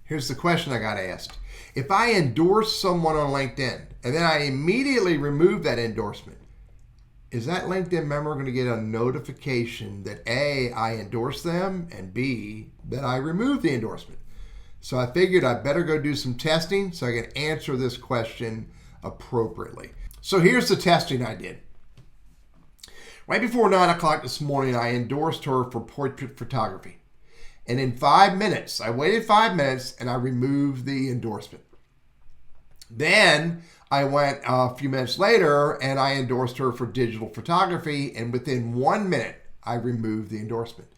Here's the question I got asked. If I endorse someone on LinkedIn and then I immediately remove that endorsement, is that LinkedIn member going to get a notification that A, I endorse them, and B, that I remove the endorsement? So I figured I better go do some testing so I can answer this question appropriately. So here's the testing I did. Right before 9 o'clock this morning, I endorsed her for portrait photography. And in 5 minutes, I waited 5 minutes and I removed the endorsement. Then I went a few minutes later and I endorsed her for digital photography. And within 1 minute, I removed the endorsement.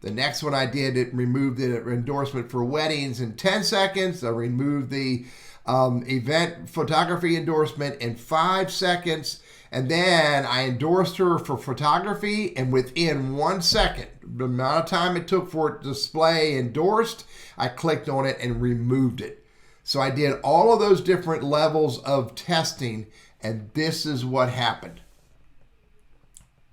The next one I did, it removed the endorsement for weddings in 10 seconds. I removed the event photography endorsement in 5 seconds. And then I endorsed her for photography, and within 1 second, the amount of time it took for it to display endorsed, I clicked on it and removed it. So I did all of those different levels of testing, and this is what happened.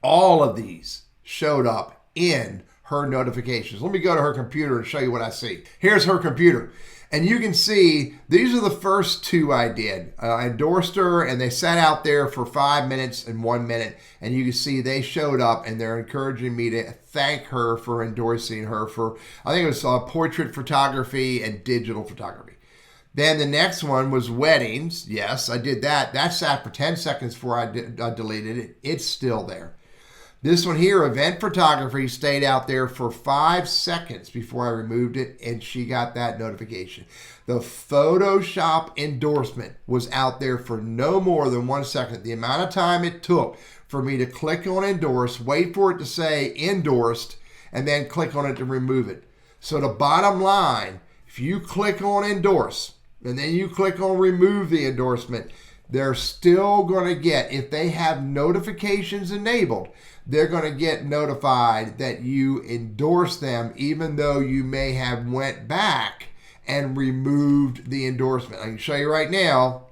All of these showed up in her notifications. Let me go to her computer and show you what I see. Here's her computer. And you can see these are the first two I did. I endorsed her and they sat out there for 5 minutes and 1 minute. And you can see they showed up and they're encouraging me to thank her for endorsing her for, I think it was portrait photography and digital photography. Then the next one was weddings. Yes, I did that. That sat for 10 seconds before I deleted it. It's still there. This one here, event photography, stayed out there for 5 seconds before I removed it, and she got that notification. The Photoshop endorsement was out there for no more than 1 second. The amount of time it took for me to click on endorse, wait for it to say endorsed, and then click on it to remove it. So the bottom line, if you click on endorse, and then you click on remove the endorsement, they're still going to get, if they have notifications enabled, they're going to get notified that you endorse them, even though you may have went back and removed the endorsement. I can show you right now.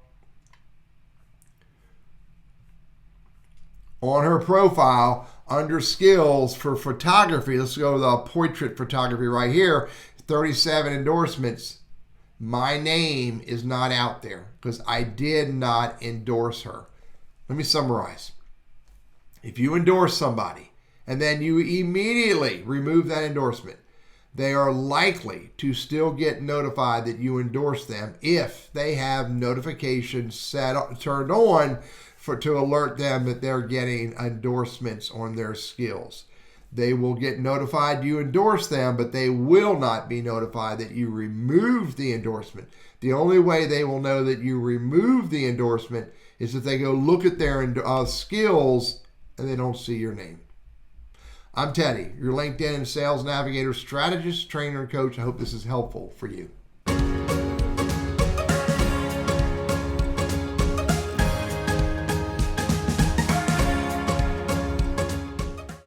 On her profile, under skills for photography, let's go to the portrait photography right here, 37 endorsements. My name is not out there because I did not endorse her. Let me summarize. If you endorse somebody and then you immediately remove that endorsement, they are likely to still get notified that you endorse them if they have notifications turned on to alert them that they're getting endorsements on their skills. They will get notified you endorse them, but they will not be notified that you removed the endorsement. The only way they will know that you removed the endorsement is if they go look at their skills and they don't see your name. I'm Teddy, your LinkedIn and Sales Navigator strategist, trainer, and coach. I hope this is helpful for you.